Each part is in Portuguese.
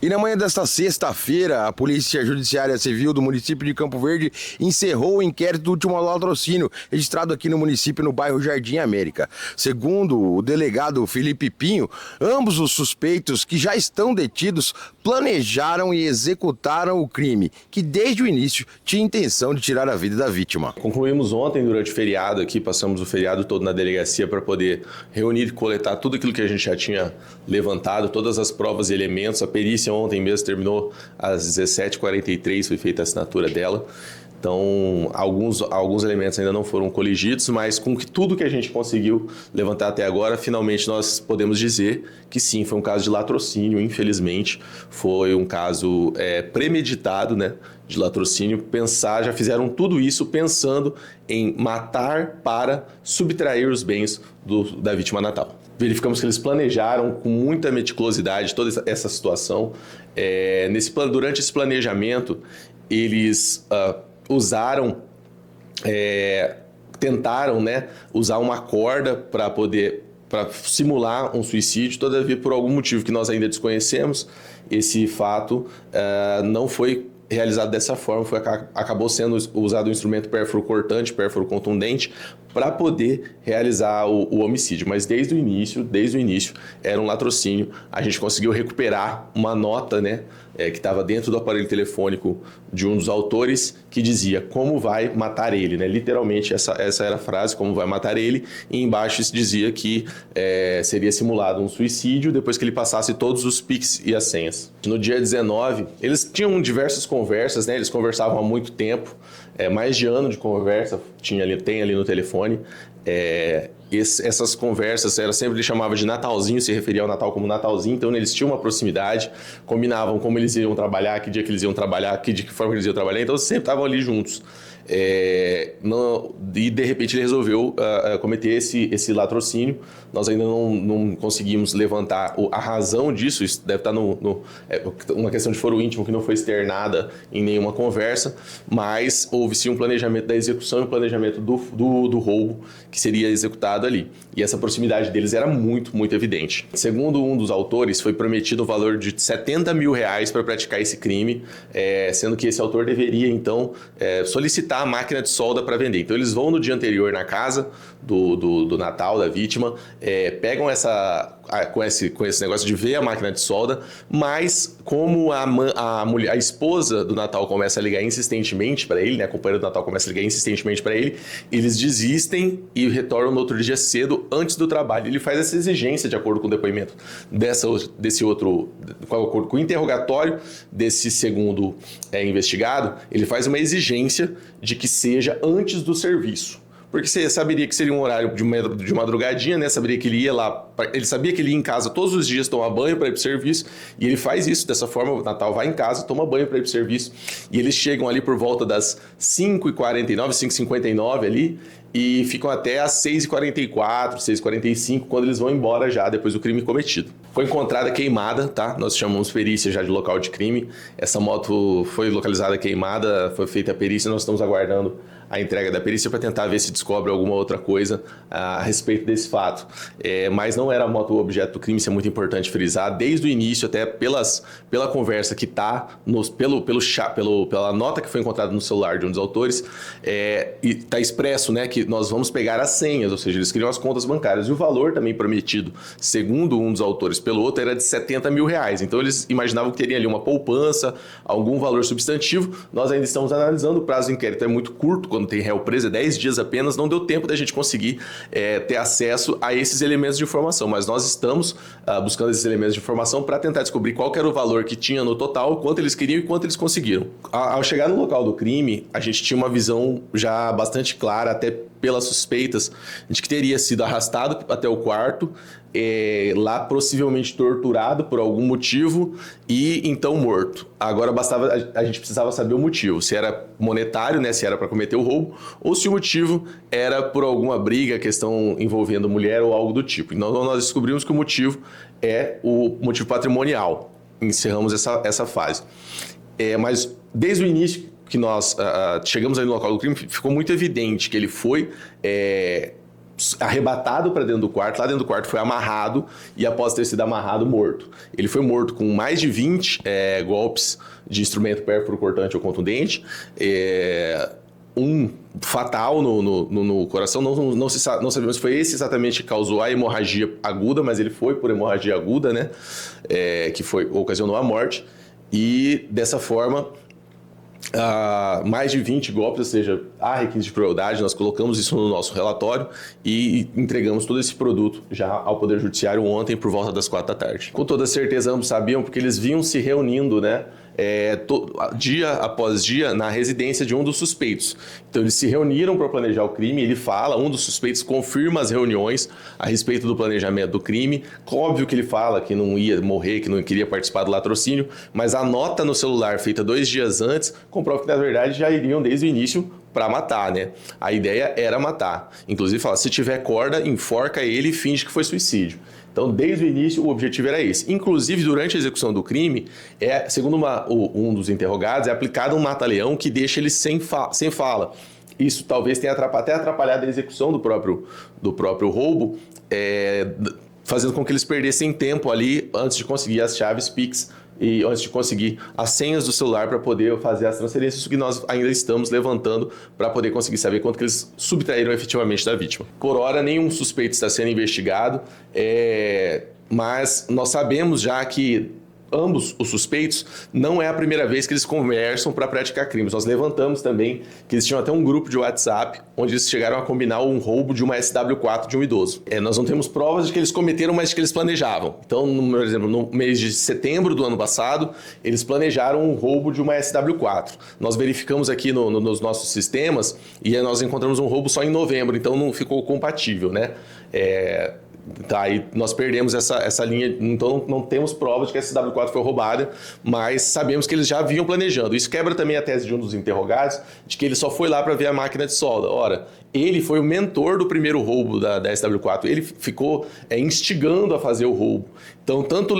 E na manhã desta sexta-feira, a Polícia Judiciária Civil do município de Campo Verde encerrou o inquérito do último latrocínio registrado aqui no município, no bairro Jardim América. Segundo o delegado Felipe Pinho, ambos os suspeitos que já estão detidos planejaram e executaram o crime, que desde o início tinha intenção de tirar a vida da vítima. Concluímos ontem, durante o feriado aqui, passamos o feriado todo na delegacia para poder reunir e coletar tudo aquilo que a gente já tinha levantado, todas as provas e elementos. A perícia ontem mesmo terminou às 17h43, foi feita a assinatura dela. Então, alguns elementos ainda não foram coligidos, mas com tudo que a gente conseguiu levantar até agora, finalmente nós podemos dizer que sim, foi um caso de latrocínio, infelizmente. Foi um caso premeditado, né, de latrocínio. Já fizeram tudo isso pensando em matar para subtrair os bens da vítima natal. Verificamos que eles planejaram com muita meticulosidade toda essa situação. Durante esse planejamento, eles tentaram, né, usar uma corda para simular um suicídio. Todavia, por algum motivo que nós ainda desconhecemos, esse fato não foi realizado dessa forma, acabou sendo usado o instrumento pérfuro cortante, pérfuro contundente, para poder realizar o homicídio. Mas desde o início, era um latrocínio. A gente conseguiu recuperar uma nota, né, que estava dentro do aparelho telefônico de um dos autores, que dizia como vai matar ele, né? Literalmente essa era a frase, como vai matar ele, e embaixo dizia que seria simulado um suicídio depois que ele passasse todos os Pix e as senhas. No dia 19, eles tinham diversas conversas, né? Eles conversavam há muito tempo, mais de ano de conversa tem ali no telefone. Essas conversas, ele chamava de Natalzinho, se referia ao Natal como Natalzinho, então eles tinham uma proximidade, combinavam como eles iam trabalhar, que dia que eles iam trabalhar, de que forma eles iam trabalhar, então sempre estavam ali juntos. E de repente ele resolveu cometer esse latrocínio. Nós ainda não conseguimos levantar a razão disso. Isso deve estar uma questão de foro íntimo que não foi externada em nenhuma conversa, mas houve sim um planejamento da execução e um planejamento do roubo que seria executado ali. E essa proximidade deles era muito, muito evidente. Segundo um dos autores, foi prometido o valor de R$70 mil para praticar esse crime, sendo que esse autor deveria, então, solicitar a máquina de solda para vender. Então eles vão no dia anterior na casa do Natal, da vítima, pegam com esse negócio de ver a máquina de solda, mas como a esposa do Natal começa a ligar insistentemente para ele, né, a companheira do Natal começa a ligar insistentemente para ele, eles desistem e retornam no outro dia cedo, antes do trabalho. Ele faz essa exigência de acordo com o depoimento com o interrogatório desse segundo investigado. Ele faz uma exigência de que seja antes do serviço. Porque você saberia que seria um horário de madrugadinha, né? Saberia que ele ia lá, ele sabia que ele ia em casa todos os dias tomar banho para ir para o serviço, e ele faz isso dessa forma. O Natal vai em casa, toma banho para ir para o serviço, e eles chegam ali por volta das 5h49, 5h59 ali, e ficam até às 6h44, 6h45, quando eles vão embora já, depois do crime cometido. Foi encontrada queimada, tá? Nós chamamos perícia já de local de crime. Essa moto foi localizada queimada, foi feita a perícia, nós estamos aguardando a entrega da perícia para tentar ver se descobre alguma outra coisa a respeito desse fato. Mas não era a moto o objeto do crime, isso é muito importante frisar. Desde o início, até pela conversa que está, pela nota que foi encontrada no celular de um dos autores, está expresso, né, que nós vamos pegar as senhas, ou seja, eles queriam as contas bancárias. E o valor também prometido, segundo um dos autores pelo outro, era de R$70 mil. Então eles imaginavam que teria ali uma poupança, algum valor substantivo. Nós ainda estamos analisando, o prazo do inquérito é muito curto, quando tem réu preso, 10 dias apenas, não deu tempo da gente conseguir ter acesso a esses elementos de informação, mas nós estamos buscando esses elementos de informação para tentar descobrir qual que era o valor que tinha no total, quanto eles queriam e quanto eles conseguiram. Ao chegar no local do crime, a gente tinha uma visão já bastante clara, até pelas suspeitas, de que teria sido arrastado até o quarto, lá possivelmente torturado por algum motivo e então morto. Agora a gente precisava saber o motivo, se era monetário, né, se era para cometer o roubo, ou se o motivo era por alguma briga, questão envolvendo mulher ou algo do tipo. Então nós descobrimos que o motivo é o motivo patrimonial. Encerramos essa fase. Mas desde o início que nós chegamos ali no local do crime, ficou muito evidente que ele foi arrebatado para dentro do quarto, lá dentro do quarto foi amarrado e após ter sido amarrado, morto. Ele foi morto com mais de 20 golpes de instrumento pérfuro cortante ou contundente, um fatal no coração, não sabemos se foi esse exatamente que causou a hemorragia aguda, mas ele foi por hemorragia aguda, né, que ocasionou a morte, e dessa forma mais de 20 golpes, ou seja, há requisito de crueldade, nós colocamos isso no nosso relatório e entregamos todo esse produto já ao Poder Judiciário ontem por volta das 4 da tarde. Com toda certeza ambos sabiam, porque eles vinham se reunindo, né, dia após dia na residência de um dos suspeitos. Então eles se reuniram para planejar o crime, ele fala, um dos suspeitos confirma as reuniões a respeito do planejamento do crime. Óbvio que ele fala que não ia morrer, que não queria participar do latrocínio, mas a nota no celular feita 2 dias antes comprova que na verdade já iriam desde o início para matar, né? A ideia era matar. Inclusive fala, se tiver corda, enforca ele e finge que foi suicídio. Então, desde o início, o objetivo era esse. Inclusive, durante a execução do crime, segundo um dos interrogados, é aplicado um mata-leão que deixa ele sem fala. Isso talvez tenha até atrapalhado a execução do próprio roubo, fazendo com que eles perdessem tempo ali antes de conseguir as chaves Pix e antes de conseguir as senhas do celular para poder fazer as transferências, isso que nós ainda estamos levantando para poder conseguir saber quanto que eles subtraíram efetivamente da vítima. Por hora, nenhum suspeito está sendo investigado, mas nós sabemos já que ambos os suspeitos, não é a primeira vez que eles conversam para praticar crimes. Nós levantamos também que eles tinham até um grupo de WhatsApp onde eles chegaram a combinar um roubo de uma SW4 de um idoso. Nós não temos provas de que eles cometeram, mas de que eles planejavam. Então, por exemplo, no mês de setembro do ano passado, eles planejaram um roubo de uma SW4. Nós verificamos aqui nos nossos sistemas e nós encontramos um roubo só em novembro, então não ficou compatível, né? Tá, e nós perdemos essa linha, então não temos provas de que a SW4 foi roubada, mas sabemos que eles já vinham planejando. Isso quebra também a tese de um dos interrogados, de que ele só foi lá para ver a máquina de solda. Ora, ele foi o mentor do primeiro roubo da SW4, ele ficou instigando a fazer o roubo. Então, tanto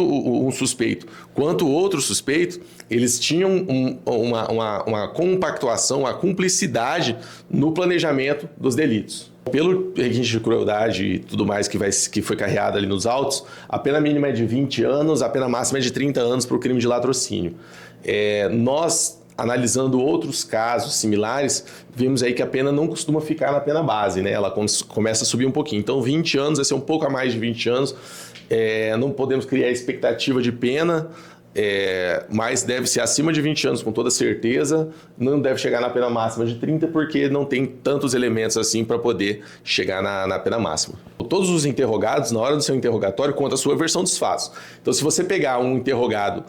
um suspeito quanto o outro suspeito, eles tinham uma compactuação, uma cumplicidade no planejamento dos delitos. Pelo requinte de crueldade e tudo mais que foi carreado ali nos autos, a pena mínima é de 20 anos, a pena máxima é de 30 anos para o crime de latrocínio. Nós, analisando outros casos similares, vimos aí que a pena não costuma ficar na pena base, né? Ela começa a subir um pouquinho. Então, 20 anos vai ser um pouco a mais de 20 anos. Não podemos criar expectativa de pena, mas deve ser acima de 20 anos com toda certeza, não deve chegar na pena máxima de 30 porque não tem tantos elementos assim para poder chegar na pena máxima. Todos os interrogados, na hora do seu interrogatório, contam a sua versão dos fatos. Então, se você pegar um interrogado,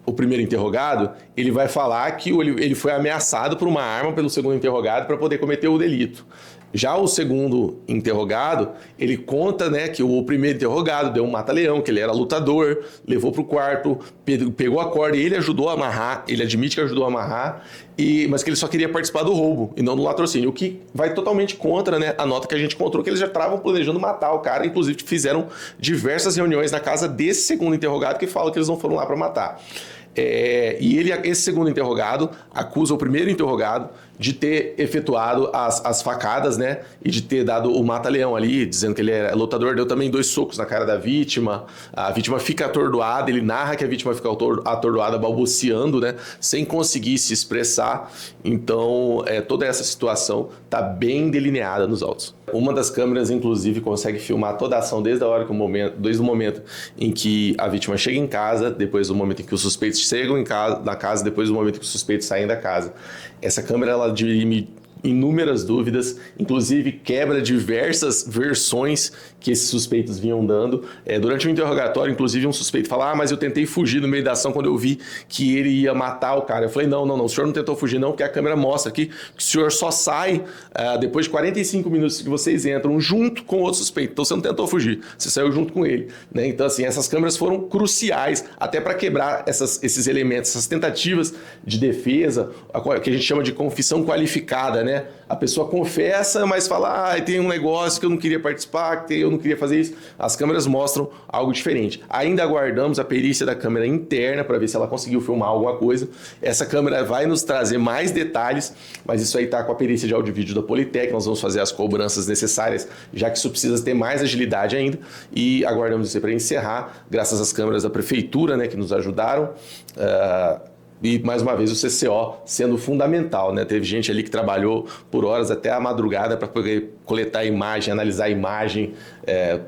o primeiro interrogado, ele vai falar que ele foi ameaçado por uma arma pelo segundo interrogado para poder cometer o delito. Já o segundo interrogado, ele conta, né, que o primeiro interrogado deu um mata-leão, que ele era lutador, levou para o quarto, pegou a corda e ele ajudou a amarrar, ele admite que ajudou a amarrar, mas que ele só queria participar do roubo e não do latrocínio, o que vai totalmente contra, né, a nota que a gente encontrou, que eles já estavam planejando matar o cara, inclusive fizeram diversas reuniões na casa desse segundo interrogado que fala que eles não foram lá para matar. Esse segundo interrogado acusa o primeiro interrogado de ter efetuado as facadas, né? E de ter dado o mata-leão ali, dizendo que ele é lutador, deu também 2 socos na cara da vítima. A vítima fica atordoada, ele narra que a vítima fica atordoada, balbuciando, né? Sem conseguir se expressar. Então, toda essa situação está bem delineada nos autos. Uma das câmeras, inclusive, consegue filmar toda a ação desde o momento em que a vítima chega em casa, depois do momento em que os suspeitos chegam na casa, depois do momento em que os suspeitos saem da casa. Essa câmera, ela dirime inúmeras dúvidas, inclusive quebra diversas versões que esses suspeitos vinham dando. Durante o interrogatório, inclusive, um suspeito fala: mas eu tentei fugir no meio da ação quando eu vi que ele ia matar o cara. Eu falei: não, o senhor não tentou fugir não, porque a câmera mostra aqui que o senhor só sai depois de 45 minutos que vocês entram junto com o outro suspeito. Então você não tentou fugir, você saiu junto com ele, né? Então, assim, essas câmeras foram cruciais até para quebrar esses elementos, essas tentativas de defesa, que a gente chama de confissão qualificada, né? né? A pessoa confessa, mas fala, tem um negócio que eu não queria participar, que eu não queria fazer isso. As câmeras mostram algo diferente. Ainda aguardamos a perícia da câmera interna para ver se ela conseguiu filmar alguma coisa. Essa câmera vai nos trazer mais detalhes, mas isso aí está com a perícia de áudio e vídeo da Politec. Nós vamos fazer as cobranças necessárias, já que isso precisa ter mais agilidade ainda. E aguardamos isso para encerrar, graças às câmeras da Prefeitura, né, que nos ajudaram. E, mais uma vez, o CCO sendo fundamental, né? Teve gente ali que trabalhou por horas até a madrugada para poder coletar a imagem, analisar a imagem.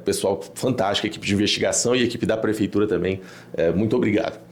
Pessoal fantástico, a equipe de investigação e a equipe da Prefeitura também. Muito obrigado.